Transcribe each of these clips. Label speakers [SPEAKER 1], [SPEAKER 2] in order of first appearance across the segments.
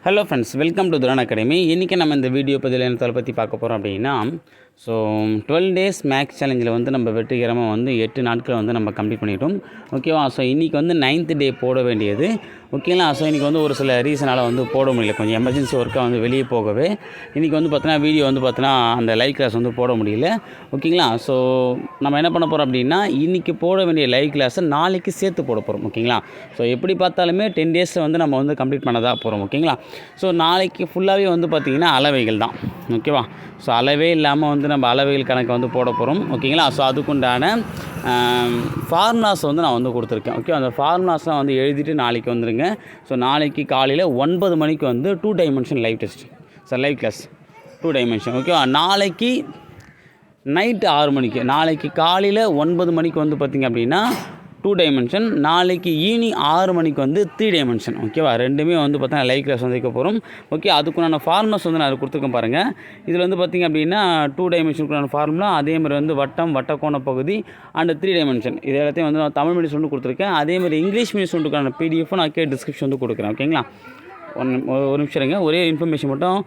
[SPEAKER 1] Hello friends, welcome to துரான் academy. இன்றைக்கி நம்ம இந்த வீடியோ பதில் என்னத்தை பற்றி பார்க்க போகிறோம் அப்படின்னா, 12 டேஸ் மேக்ஸ் சேலஞ்சில் வந்து நம்ம வெற்றிகரமாக வந்து 8 நாட்கள் வந்து நம்ம கம்ப்ளீட் பண்ணிட்டோம். ஓகேவா? ஸோ இன்றைக்கி வந்து 9th டே போட வேண்டியது. ஓகேங்களா? ஸோ இன்றைக்கி வந்து ஒரு சில ரீசனால் வந்து போட முடியல. கொஞ்சம் எமர்ஜென்சி ஒர்க்காக வந்து வெளியே போகவே இன்றைக்கி வந்து பார்த்தீங்கன்னா வீடியோ வந்து பார்த்தீங்கன்னா அந்த லைவ் கிளாஸ் வந்து போட முடியல. ஓகேங்களா? ஸோ நம்ம என்ன பண்ண போகிறோம் அப்படின்னா, இன்றைக்கி போட வேண்டிய லைவ் கிளாஸை நாளைக்கு சேர்த்து போட போகிறோம். ஓகேங்களா? ஸோ எப்படி பார்த்தாலுமே 10 டேஸை வந்து நம்ம வந்து கம்ப்ளீட் பண்ணதாக போகிறோம். ஓகேங்களா? ஸோ நாளைக்கு ஃபுல்லாகவே வந்து பார்த்திங்கன்னா அளவைகள் தான். ஓகேவா? ஸோ அளவே இல்லாமல் வந்து நம்ம அளவைகள் கணக்கை வந்து போட போகிறோம். ஓகேங்களா? ஸோ அதுக்குண்டான ஃபார்முலாஸ் வந்து நான் வந்து கொடுத்துருக்கேன். ஓகே, அந்த ஃபார்முலாஸ்லாம் வந்து எழுதிட்டு நாளைக்கு வந்துடுங்க. ஸோ நாளைக்கு காலையில் 9 மணிக்கு வந்து 2 dimension live test, sir live class 2 dimension. ஓகேவா? நாளைக்கு நைட்டு 6 மணிக்கு, நாளைக்கு காலையில் 9 மணிக்கு வந்து பார்த்திங்க அப்படின்னா 2 டைமென்ஷன், நாளைக்கு ஈவினிங் 6 மணிக்கு வந்து 3 டைமென்ஷன். ஓகேவா? ரெண்டுமே வந்து பார்த்தீங்கன்னா லைவ் கிளாஸ் வந்து வைக்க போகிறோம். ஓகே, அதுக்குண்டான ஃபார்முலாஸ் வந்து நான் கொடுத்துருக்கேன் பாருங்கள். இதில் வந்து பார்த்திங்க அப்படின்னா 2 டைமென்ஷனுக்குண்டான ஃபார்முலா, அதேமாதிரி வந்து வட்டம், வட்டக்கோண பகுதி அண்ட் 3 டைமென்ஷன், இது எல்லாத்தையும் வந்து நான் தமிழ் மீடியம் வந்து கொடுத்துருக்கேன். அதேமாதிரி இங்கிலீஷ் மீடியம் சொல்லிட்டுக்கான பிடிஎஃப் நான் டிஸ்கிரிப்ஷன் வந்து கொடுக்குறேன். ஓகேங்களா? ஒரு நிமிஷம் இருங்க, ஒரே இன்ஃபர்மேஷன் மட்டும்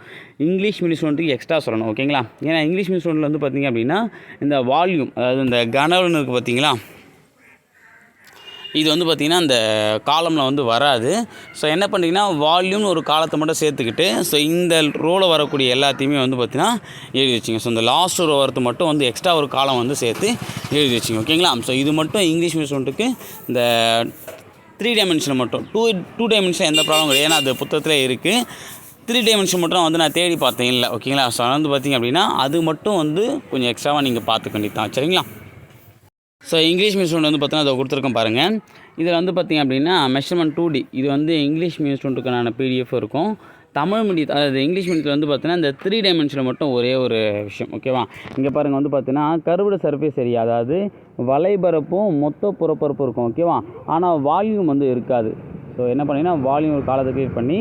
[SPEAKER 1] இங்கிலீஷ் மீடியம் ஸ்டூடெண்ட்டுக்கு எக்ஸ்ட்ரா சொல்லணும். ஓகேங்களா? ஏன்னா இங்கிலீஷ் மீடியம் ஸ்டூடெண்ட் வந்து பார்த்திங்க அப்படின்னா இந்த வால்யூம், அதாவது இந்த கனவுன்னு இருக்குது பார்த்திங்களா, இது வந்து பார்த்திங்கன்னா அந்த காலமில் வந்து வராது. ஸோ என்ன பண்ணிங்கன்னா வால்யூம்னு ஒரு காலத்தை மட்டும் சேர்த்துக்கிட்டு, ஸோ இந்த ரோவில் வரக்கூடிய எல்லாத்தையுமே வந்து பார்த்திங்கன்னா எழுதி வச்சுங்க. ஸோ இந்த லாஸ்ட் ரோ வரது மட்டும் வந்து எக்ஸ்ட்ரா ஒரு காலம் வந்து சேர்த்து எழுதி வச்சுங்க. ஓகேங்களா? ஸோ இது மட்டும் இங்கிலீஷ் மீடியம் ஸ்டூடெண்ட்டுக்கு இந்த 3 டைமென்ஷன் மட்டும், டூ டைமென்ஷன் எந்த ப்ராப்ளம் கிடையாது, ஏன்னா அது புத்தகத்திலே இருக்குது. 3 டைமென்ஷன் மட்டும் வந்து நான் தேடி பார்த்தேன் இல்லை. ஓகேங்களா? ஸோ வந்து பார்த்திங்க அப்படின்னா அது மட்டும் வந்து கொஞ்சம் எக்ஸ்ட்ராவாக நீங்கள் பார்த்துக்க வேண்டியது தான். சரிங்களா? ஸோ இங்கிலீஷ் மீடியம் ஸ்டூடெண்ட் வந்து பார்த்தீங்கன்னா அதை கொடுத்துருக்கேன் பாருங்கள். இதில் வந்து பார்த்திங்க அப்படின்னா மெஷர்மெண்ட் 2D, இது வந்து இங்கிலீஷ் மீடியம் ஸ்டூடெண்ட்டுக்கான பிடிஎஃப் இருக்கும். தமிழ் மீடியம், அதாவது இங்கிலீஷ் மீடியத்தில் வந்து பார்த்தீங்கன்னா இந்த 3 டைமென்ஷனில் மட்டும் ஒரே ஒரு விஷயம். ஓகேவா? இங்கே பாருங்கள், வந்து பார்த்தீங்கன்னா கர்வ்டு சர்ஃபேஸ் ஏரியா, அதாவது வலைபரப்பும் மொத்த புறப்பரப்பும் இருக்கும். ஓகேவா? ஆனால் வால்யூம் வந்து இருக்காது. ஸோ என்ன பண்ணிங்கன்னா வால்யூம் ஒரு காலத்தை க்ரியேட் பண்ணி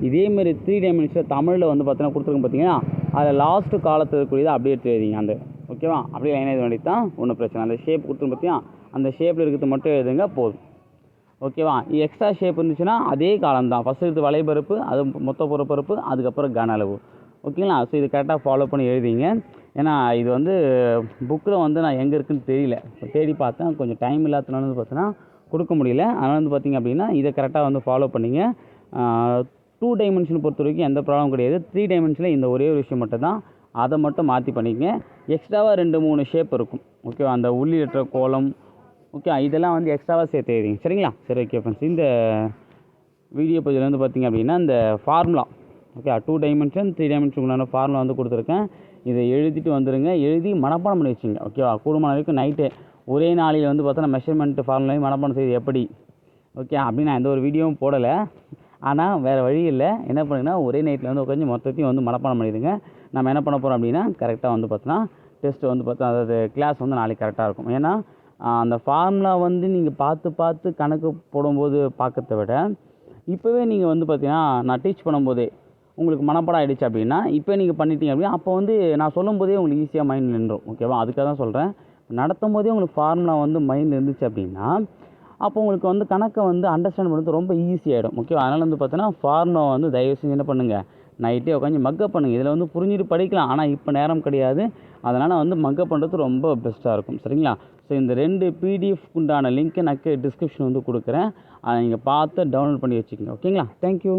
[SPEAKER 1] இதேமாரி 3 டைமென்ஷனில் தமிழில் வந்து பார்த்தீங்கன்னா கொடுத்துருக்கோம் பார்த்தீங்கன்னா, அதில் லாஸ்ட்டு காலத்தில் இருக்கக்கூடியதை அப்படியே எடுத்து எழுதிங்க. அந்த ஓகேவா? அப்படியே லைன் எழுத வேண்டியது தான், ஒன்றும் பிரச்சனை. அந்த ஷேப் கொடுத்துருங்க பார்த்தியா, அந்த ஷேப்பில் இருக்கிறது மட்டும் எழுதுங்க போதும். ஓகேவா? எக்ஸ்ட்ரா ஷேப் இருந்துச்சுன்னா அதே காலம் தான். ஃபஸ்ட்டு எடுத்து வலைபரப்பு, அது மொத்த புறப்பரப்பு, அதுக்கப்புறம் கன அளவு. ஓகேங்களா? ஸோ இது கரெக்டாக ஃபாலோ பண்ணி எழுதிங்க. ஏன்னா இது வந்து புக்கில் வந்து நான் எங்கே இருக்குதுன்னு தெரியல, தேடி பார்த்தேன், கொஞ்சம் டைம் இல்லாதனால வந்து பார்த்தீங்கன்னா கொடுக்க முடியல. அதனால் வந்து பார்த்திங்க அப்படின்னா இதை கரெக்டாக வந்து ஃபாலோ பண்ணிங்க. 2 டைமென்ஷன் பொறுத்த வரைக்கும் எந்த ப்ராப்ளம் கிடையாது. 3 டைமென்ஷனில் இந்த ஒரே ஒரு விஷயம் மட்டும் தான், அதை மட்டும் மாற்றி பண்ணிக்கங்க. எக்ஸ்ட்ராவாக 2-3 ஷேப் இருக்கும். ஓகேவா? அந்த உள்ளிட்ட கோலம், ஓகே, இதெல்லாம் வந்து எக்ஸ்ட்ராவாக சேர்த்து எழுதிங்க. சரிங்களா? சரி, ஓகே ஃப்ரெண்ட்ஸ், இந்த வீடியோ பதில் வந்து பார்த்திங்க அப்படின்னா இந்த ஃபார்முலா, ஓகே, 2 டைமென்ஷன் 3 டைமென்ஷனுக்குள்ளான ஃபார்முலா வந்து கொடுத்துருக்கேன். இதை எழுதிட்டு வந்துடுங்க. எழுதி மனப்பாடம் பண்ணி வச்சுங்க. ஓகேவா? கூடுமான வரைக்கும் நைட்டு ஒரே நாளையில் வந்து பார்த்தோன்னா மெஷர்மெண்ட் ஃபார்முலாவையும் மனப்பாடம் செய்து எப்படி, ஓகே, அப்படின்னு நான் எந்த ஒரு வீடியோவும் போடலை. ஆனால் வேறு வழி இல்லை, என்ன பண்ணுங்கன்னா ஒரே நைட்டில் வந்து உட்காந்து மொத்தத்தையும் வந்து மனப்பாடம் பண்ணிடுங்க. நம்ம என்ன பண்ண போகிறோம் அப்படின்னா கரெக்டாக வந்து பார்த்தோன்னா டெஸ்ட் வந்து பார்த்தா, அதாவது கிளாஸ் வந்து நாளைக்கு கரெக்டாக இருக்கும். ஏன்னா அந்த ஃபார்முலா வந்து நீங்கள் பார்த்து கணக்கு போடும்போது பார்க்கறத விட இப்போவே நீங்கள் வந்து பார்த்தீங்கன்னா நான் டீச் பண்ணும்போதே உங்களுக்கு மனப்பாடம் ஆகிடுச்சு அப்படின்னா இப்போ நீங்கள் பண்ணிட்டீங்க அப்படின்னா அப்போ வந்து நான் சொல்லும் போதே உங்களுக்கு ஈஸியாக மைண்டில் நின்றுடும். ஓகேவா? அதுக்காக தான் சொல்கிறேன். நடத்தும் போதே உங்களுக்கு ஃபார்முலா வந்து மைண்டில் இருந்துச்சு அப்படின்னா அப்போ உங்களுக்கு வந்து கணக்கை வந்து அண்டர்ஸ்டாண்ட் பண்ணுறது ரொம்ப ஈஸியாகிடும். ஓகேவா? அதனால் வந்து பார்த்தீங்கன்னா ஃபார்முலா வந்து தயவு செஞ்சு என்ன பண்ணுங்கள், நைட்டே உட்காந்து மக்கப் பண்ணுங்கள். இதில் வந்து புரிஞ்சுட்டு படிக்கலாம், ஆனால் இப்போ நேரம் கிடையாது. அதனால் வந்து மக்கப் பண்ணுறது ரொம்ப பெஸ்ட்டாக இருக்கும். சரிங்களா? ஸோ இந்த 2 பிடிஎஃப் உண்டான லிங்க்கை நான் டிஸ்கிரிப்ஷன் வந்து கொடுக்குறேன். அதை நீங்கள் பார்த்து டவுன்லோட் பண்ணி வச்சுக்கோங்க. ஓகேங்களா? தேங்க்யூ.